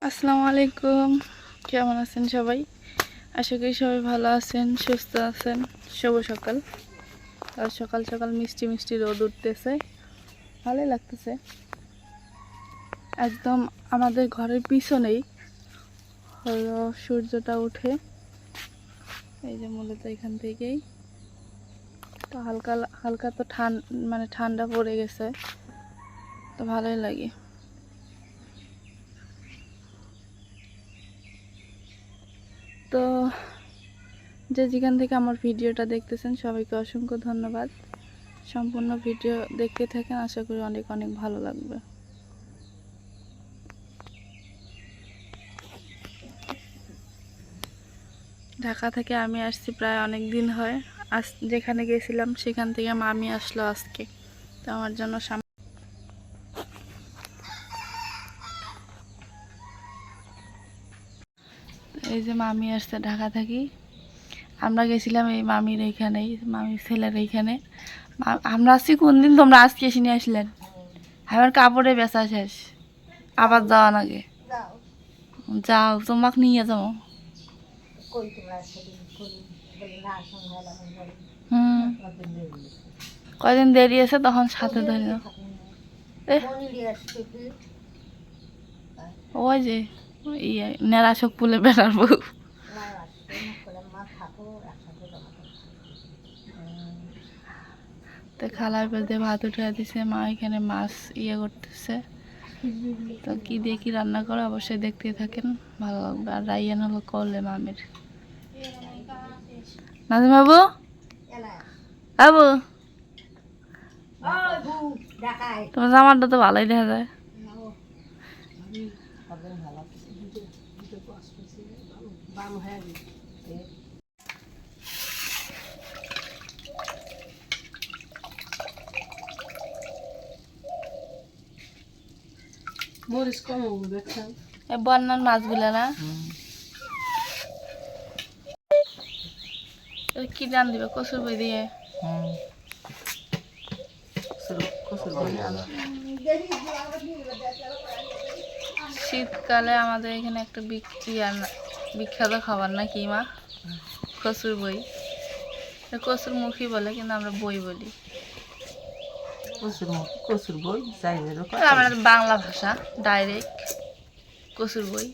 আসসালামু আলাইকুম, কেমন আছেন সবাই? আশা করি সবাই ভালো আছেন, সুস্থ আছেন। শুভ সকাল। আর সকাল সকাল মিষ্টি মিষ্টি রোদ উঠতেছে, ভালোই লাগতেছে। একদম আমাদের ঘরের পিছনেই হলো সূর্যটা উঠে, এই যে মূলত এখান থেকেই। তো হালকা হালকা তো ঠান্ডা পড়ে গেছে, তো ভালোই লাগে। তো যে যেখান থেকে আমার ভিডিওটা দেখতেছেন সবাইকে অসংখ্য ধন্যবাদ। সম্পূর্ণ ভিডিও দেখতে থাকেন, আশা করি অনেক অনেক ভালো লাগবে। ঢাকা থেকে আমি আসছি প্রায় অনেক দিন হয়। আজ যেখানে গেছিলাম সেখান থেকে মামি আসলো আজকে, তো আমার জন্য এই যে মামি আসছে ঢাকা থেকে। আমরা গেছিলাম এই মামির এইখানেই, মামির ছেলের এইখানে। আমরা আসছি কোন দিন, তোমরা আজকে এসে নিয়ে আসলেন। আমার কাপড়ে বেচা শেষ, আবার যাওয়া লাগে। যাও, তোমাকে নিয়ে যাও। কয়দিন দেরি আছে তখন সাথে ধরে নাও। ওই যে নেড়াশোক পুলে বেড়ার বউ। তো খালার পেল দিয়ে ভাত উঠে দিছে, মা এখানে মাছ করতেছে। তো কি দিয়ে কি রান্না করে অবশ্যই দেখতে থাকেন, ভালো লাগবে। আর রাইয়ান হলো করলে মামির। নাজিম বাবু, বাবু তোমার জামাটা তো ভালোই দেখা যায়। মরিচ কম দেখছেন, বন্যার মাছগুলো না। কি রান দিবে? কচুর বই দিয়ে। শীতকালে আমাদের এখানে একটা বিখ্যাত খাবার না কি মা? কচুর বই। কচুর মুখী বলে, কিন্তু আমরা বই বলি। কচুর বই আমাদের বাংলা ভাষা, ডাইরেক্ট কচুর বই।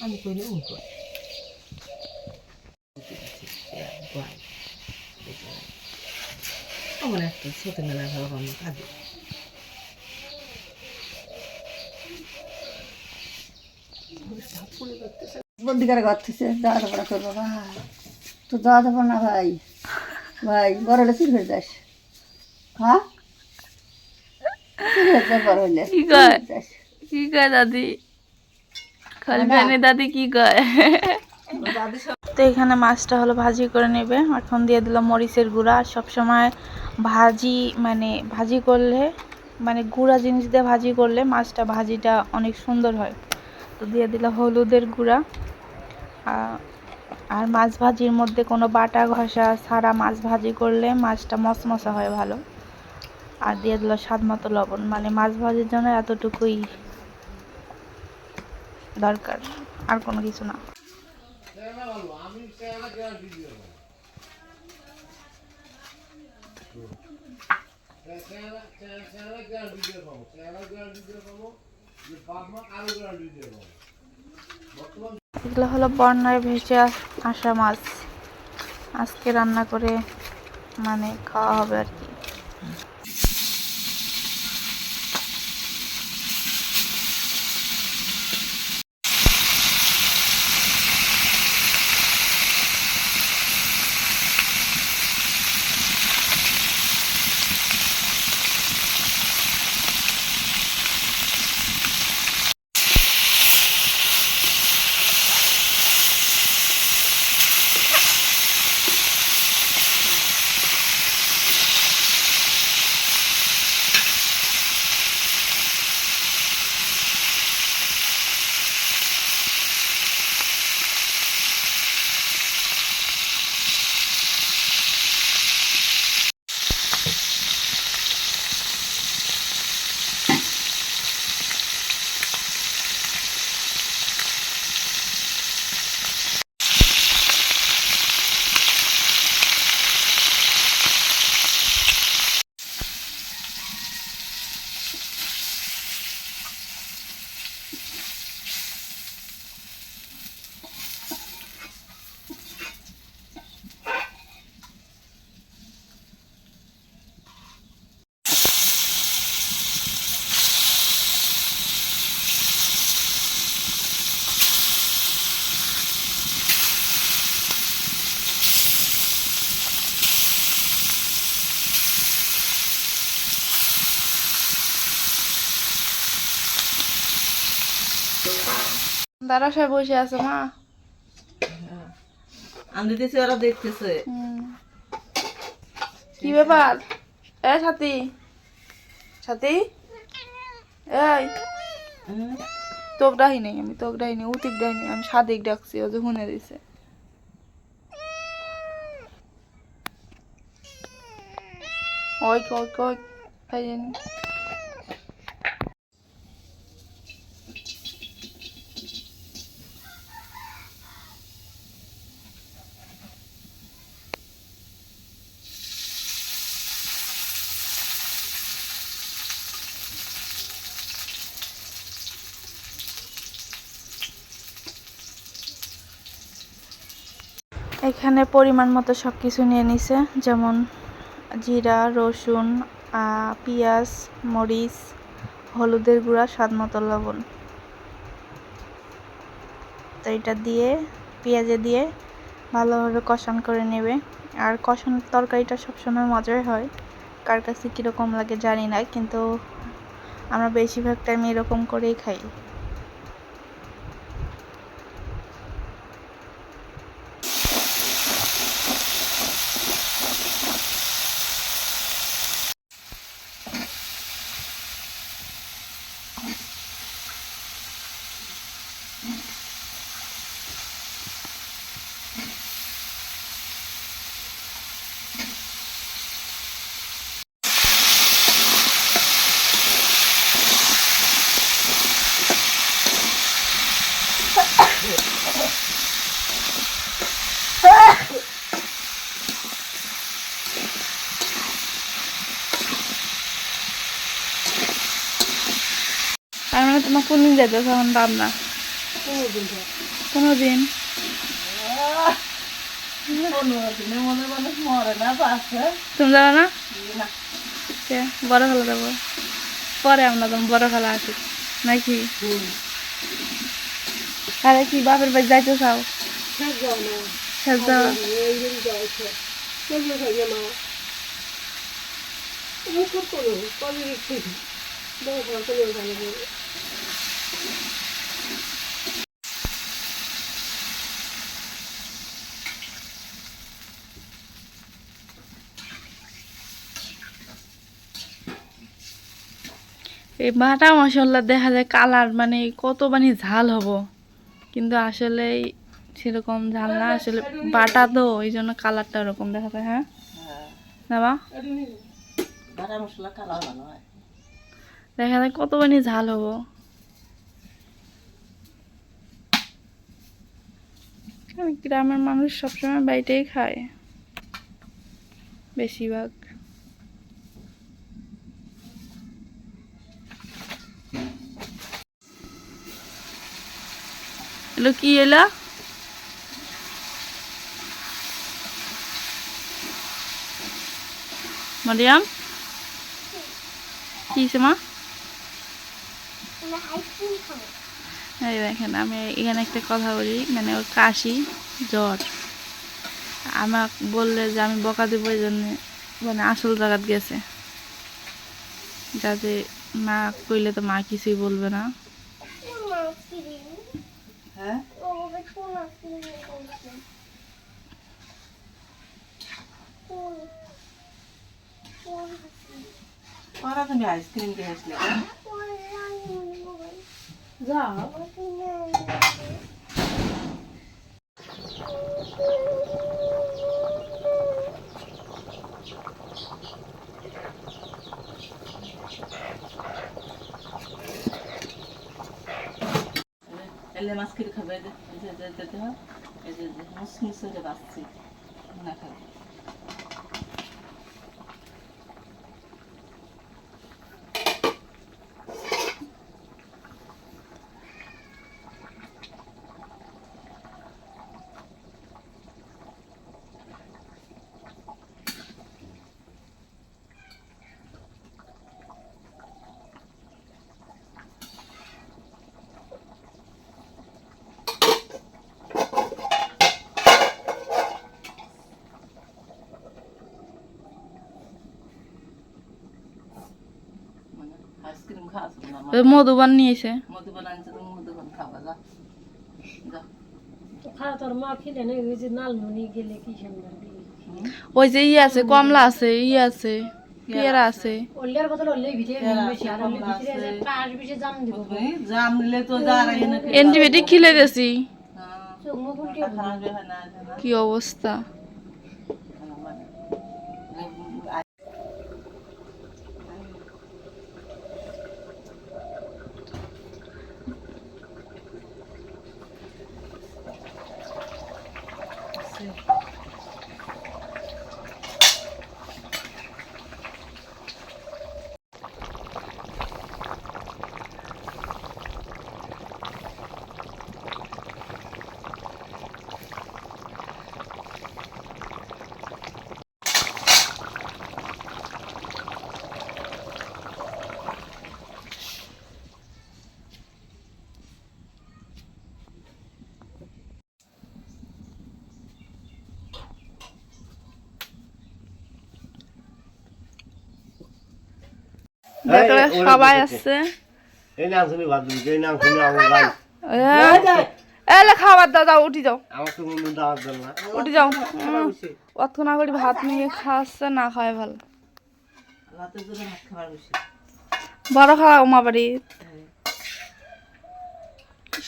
আমি কইলে উল্টো আমার একটা ছোট মেলা ভালো আমার কাজে বন্দিকারে ঘর থেকে যাওয়া যাবো না তোর বাবা, তো যাওয়া যাবো না ভাই। ভাই বড় হলে চির হয়ে যাস। হ্যাঁ বড় হইলে কি কয় দাদি? দাদি কি কয়? তো এখানে মাছটা হলো ভাজি করে নেবে। এখন দিয়ে দিল মরিচের গুঁড়া। সবসময় ভাজি ভাজি করলে গুঁড়া জিনিস দিয়ে ভাজি করলে ভাজিটা অনেক সুন্দর হয়। তো দিয়ে দিল হলুদের গুঁড়া। আর মাছ ভাজির মধ্যে কোনো বাটা ঘষা ছাড়া মাছ ভাজি করলে মাছটা মচমচা হয় ভালো। আর দিয়ে দিল স্বাদ মতো লবণ। মাছ ভাজির জন্য এতটুকুই দরকার, আর কোনো কিছু না। এগুলো হলো বন্যায় ভেসে আসা মাছ, আজকে রান্না করে খাওয়া হবে আর কি। দাদা সাহেব বসে আছে মা। আমি দিতেছি, ওরা দেখতেছে। কি ব্যাপার? এ সাথী, সাথী, এই তোক ডাহি নেই, আমি তোক ডাহি নেই, উতিক ডাহি নেই, আমি সাদিক ডাকছি, ও যে শুনে দিছে। ওই কই কই খাই জানি। এখানে পরিমাণ মতো সব কিছু নিয়ে নিছে, যেমন জিরা, রসুন, পেঁয়াজ, মরিচ, হলুদের গুঁড়া, স্বাদ মতো লবণ। তো এটা দিয়ে পেঁয়াজে দিয়ে ভালোভাবে কষান করে নেবে। আর কষানোর তরকারিটা সবসময় মজাই হয়, কার কাছে কীরকম লাগে জানি না, কিন্তু আমরা বেশিরভাগ টাইম এরকম করেই খাই। তার মানে তোমার কোনদিন যেতে তখন দাম না? কোনো দিন? 15 দিনে মনে মানুষ মরে না, বাঁচে তুমি যাবে না? না। কে বড় খেলা যাবো পরে, আমরা তো বড় খেলা আছি নাকি? আরে কি বাপের বাড়ি যাইতে চাও? শেষ যাওয়া। এই বাটা মশলা দেখা যায় কালার মানে কত মানে ঝাল হব, কিন্তু আসলে সেরকম ঝাল না, আসলে বাটা তো ওই জন্য কালারটা ওরকম দেখা যায়। হ্যাঁ না বা? বাটা মশলা কালার ভালো হয়। দেখা যায় কত মানে ঝাল হব। গ্রামের মানুষ সবসময় বাইরেই খায় বেশিরভাগ। এলো কি এলো? মারিয়াম কি মা? এই দেখেন, আমি এখানে একটা কথা বলি, মানে ওর কাশি জ্বর, আমাকে বললে যে আমি বকা দেবো, এই জন্য মানে আসল জায়গাত গেছে, যাতে মা কইলে তো মা কিছুই বলবে না। হ্যাঁ, ওরা তুমি আইসক্রিম দিয়ে আসলে যাও। এলে মাছ খেয়ে খাবে, এই যে যেতে হয়, এই যে মুসমুস হয়ে বাঁচছি না খাবে। আইসক্রিম খাওয়া মধুবান নিয়েছে, মধুবন আনছে, তুমি মধুবন খাবা যা। যা। খাওয়া তোর মা খেলে না ওই যে নালমনি গেলে কি সুন্দর ওই যে আছে কমলা আছে আছে পেয়ারা আছে। ওল্লের বদল ওল্লে ভিতরে পেয়ারা বেশি আর আছে, ওল্লে কমলা ভিতরে আছে। পাঁচ বেশি জাম দিব ওই জাম নিলে তো যার এনে অ্যান্টিবায়োটিক খিলে দিয়েছি। চোখ মুখ উল্টে খারাপ হয় না না কি অবস্থা। দেখলে সবাই আছে। এই নাম শুনি ভাত দিবি, এই নাম শুনি আমার ভাই এলে খাবার দাও, যাও উঠি যাও, আমাকে মনে দাওয়াত দেন না। উঠি যাও। অতক্ষণ করে ভাত নিয়ে খাচ্ছে, না খাওয়াই ভালো। রাতের জন্য ভাত খাবার বসে বড় খাওয়া উমা বাড়ি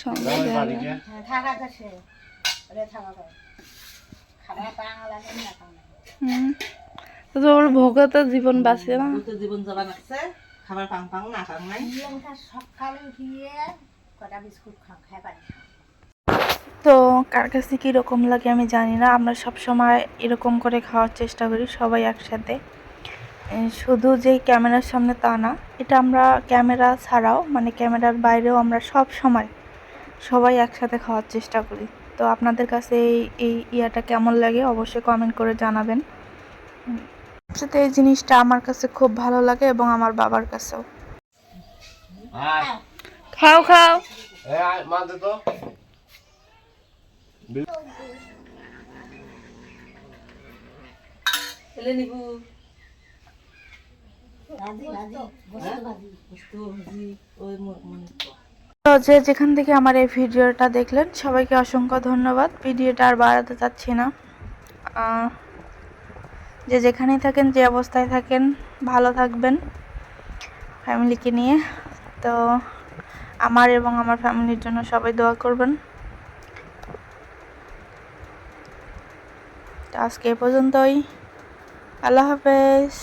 সঙ্গে আমার বাড়ি গিয়া থাকা যাচ্ছে রে থাকা যায় খাবার পাঙা লাগে না খাওয়া তোর ভোগতে জীবন বাঁচে না। তো জীবন যাবা লাগছে খাবার পাং পাং না পাং নাই লঙ্কা সকালে উঠিয়ে কটা বিস্কুট খাই পারি তো কার কাছে কীরকম লাগে আমি জানি না। আমরা সব সময় এরকম করে খাওয়ার চেষ্টা করি সবাই একসাথে। শুধু যে ক্যামেরার সামনে তা না, এটা আমরা ক্যামেরা ছাড়াও মানে ক্যামেরার বাইরেও আমরা সব সময় সবাই একসাথে খাওয়ার চেষ্টা করি। তো আপনাদের কাছে এই ইয়াটা কেমন লাগে অবশ্যই কমেন্ট করে জানাবেন। সাথে এই জিনিসটা আমার কাছে খুব ভালো লাগে এবং আমার বাবার কাছেও। ভাই খাও খাও। এই আয় মা দে তো এলে নিবু ভাজি ভাজি গোস্ত ভাজি বস্তু ভাজি ওই মনে তো যে যেখান থেকে আমার এই ভিডিওটা দেখলেন সবাইকে অসংখ্য ধন্যবাদ। ভিডিওটা আর বাড়াতে চাচ্ছি না। যে যেখানেই থাকেন, যে অবস্থায় থাকেন, ভালো থাকবেন ফ্যামিলিকে নিয়ে। তো আমার এবং আমার ফ্যামিলির জন্য সবাই দোয়া করবেন। তো আজকে এ পর্যন্তই। আল্লাহ হাফেজ।